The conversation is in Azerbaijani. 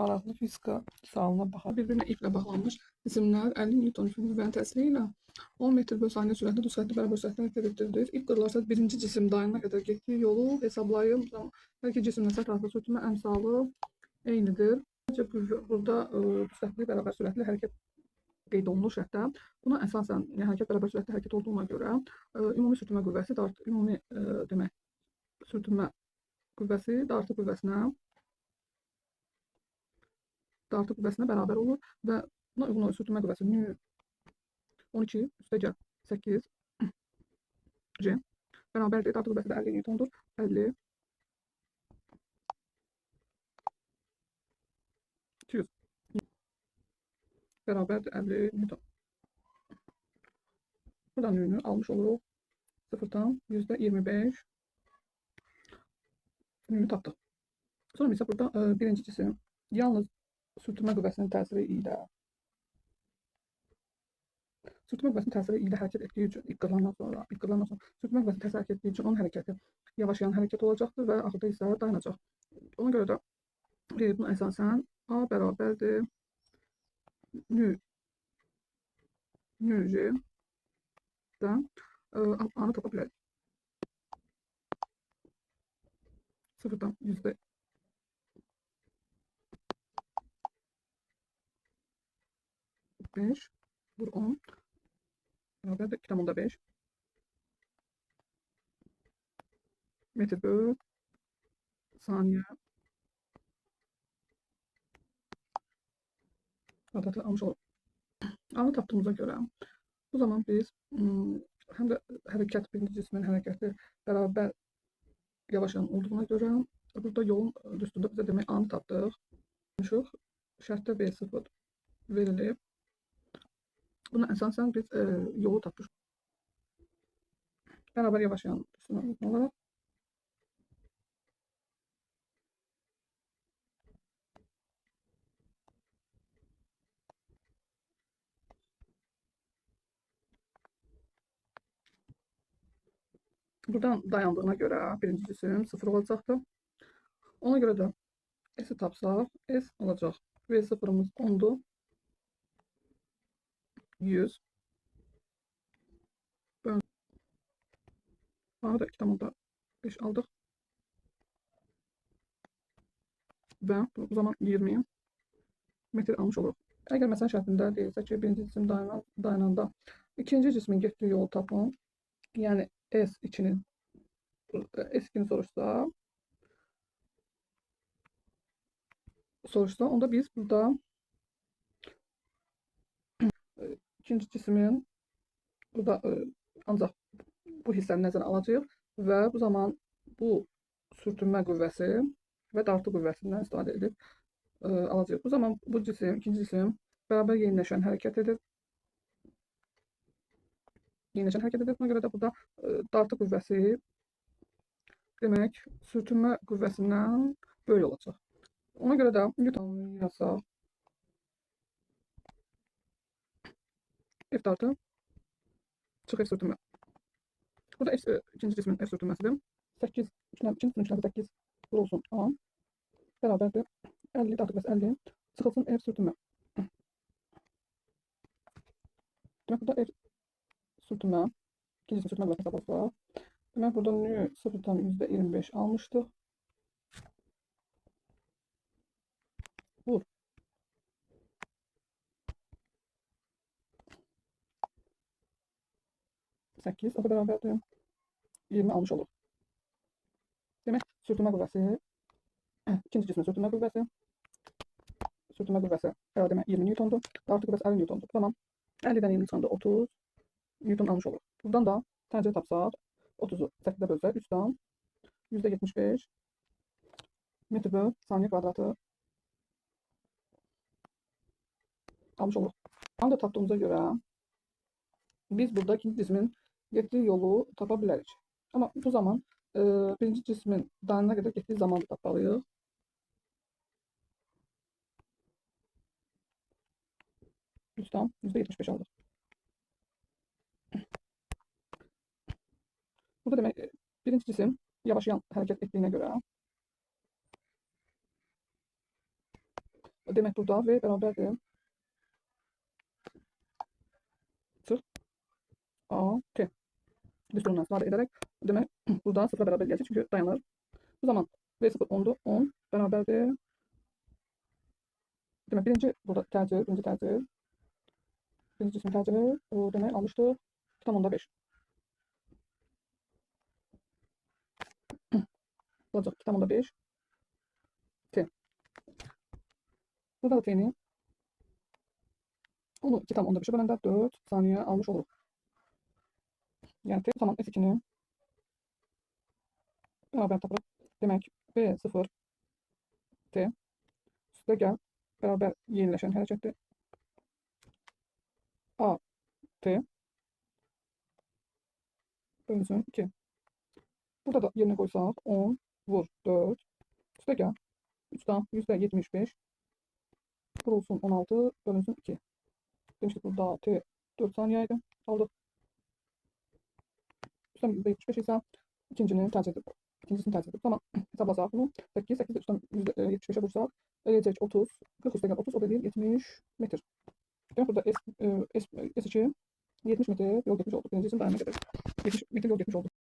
Maraqlı fizika sualına baxaq. Bir-birinə iplə bağlanmış cisimlər 50 Newton qüvvənin təsiri ilə 10 metr bölü saniyə sürətlə düz xəttə bərabər sürətlə hərəkət etdirilir. İp qırılarsa birinci cisim dayanana qədər getdiyi yolu hesablayın. Hər iki cismin səthəsi sürtünmə əmsalı eynidir. Burada düz xəttli bərabər sürətli hərəkət qeyd olunur şərtdə. Buna əsasən hərəkət bərabər sürətli hərəkət olduğuna görə ümumi sürtünmə qüvvəsi ümumi demək sürtünmə qüvvəsi dartı qüvvəsinə bərabər olur və buna uyğun sürtünmə qüvvəsi 12 üstəgəl 8 C bərabərdir. Dartı qüvvəsi də 50 Newtondur. 50 200 bərabərdir 50 Newton. Buradan ününü almış oluruq. 0'dan %25 ününü tapdıq. Sonra isə burada birinci cisim yalnız sürtünmə qüvvəsinin təsiri ilə hərəkət etdiyi üçün ip qırılandan sonra sürtünmə qüvvəsinin təsiri hərəkət etdiyi üçün onun hərəkəti yavaşayan hərəkət olacaqdır və axırda isə dayanacaq. Ona görə də buna əsasən A bərabərdir J-dən A-nı tapa bilərik. 0'dan %5 vur 10 bərabərdir 2,5 metr bölü saniyə kvadratı almış oluruq. A-nı tapdığımıza görə bu zaman biz həm də birinci cismin hərəkəti bərabər yavaşayan olduğuna görə burada yolun düsturda bizə demək A-nı tapdıq. Şərtdə V0 verilib. Buna əsasən biz yolu tapmışıq. Bərabər yavaşayan düsturuna uyğun olaraq buradan dayandığına görə birinci cisim 0 olacaqdır. Ona görə də S-i tapsaq, S olacaq. V0'ımız 10'dur. 100 bölü A da 2,5 aldıq. Və bu zaman 20 metr almış oluruq. Əgər məsələn şərtində deyilsə ki, birinci cisim dayananda ikinci cismin getdiyi yolu tapın, yəni S2'ni soruşsa, onda biz burada ikinci cismin burada ancaq bu hissəni nəzərə alacağıq və bu zaman bu sürtünmə qüvvəsi və dartı qüvvəsindən istifadə edib alacağıq. Bu zaman bu cisim, ikinci cisim bərabər yeniləşən hərəkət edir. Buna görə də burada dartı qüvvəsi demək sürtünmə qüvvəsindən böyük olacaq. Ona görə də Newton yazsaq F dartı çıx F sürtünmə. Burada ikinci cismin F sürtünməsidir. 8 8 olsun A bərabərdir 50 dartı qüvvəsi 50 çıxılsın F sürtünmə. Demək burada F sürtünmə ikinci cisim sürtünmə qüvvəsini hesablasaq. Demək burada 0'dan %25 almışdıq. Vur. Sekiz o da bərabərdir 20 almış olur. Demək sürtünmə qüvvəsi ikinci cismin sürtünmə qüvvəsi demək 20 Newtondur. Dartı qüvvəsi 50 Newtondur. Tamam. 50'dən 20 çıxanda 30 Newton almış olur. Buradan da təcili tapsaq 30'u 8'də bölsək 3'dan %75 metr bölü saniyə kvadratı almış oluruq. Onu da tapdığımıza görə biz burada ikinci cismin getdiyi yolu tapa bilərik. Amma bu zaman birinci cismin dayanana qədər getdiyi zamanı tapmalıyıq. Üstten %75 aldık. Burada demək birinci cisim yavaşayan hərəkət etdiyinə görə Demek burada V beraberdir. Sıfır A T. Düsturundan istifade ederek demek burada sıfıra beraber gelecek çünkü dayanır. Bu zaman V sıfır 10'du. 10 beraberdir. Demek burada tercih, birinci tercih. Birinci cisim tercih. O demek almıştır. 2 tam onda 5. Olacak 2 tam onda 5. T. Burada da T'ni onu 2 tam onda 5'e bölende 4 saniye almış olur. Yani T zaman S2'ni beraber taparak demek B0 T üstte gel beraber yenileşen harekette A T bölünsün 2. Burada da yerine koysak 10 vur 4 üstte gel 3'ten %75 vurulsun 16 bölünsün 2. Demiştik burada T 4 saniyeydi. Aldık. Üstten %75 ise ikincisini tercih edip tamam. Hesaplasak bunu. 8 de üstten %75'e vursak gelecek 30 40 üstte gel 30 o da değil 70 metre. Demek burada S içi 70 metre yol gitmiş olduk. Birinci için dayanana kadar 70 metre yol gitmiş olduk.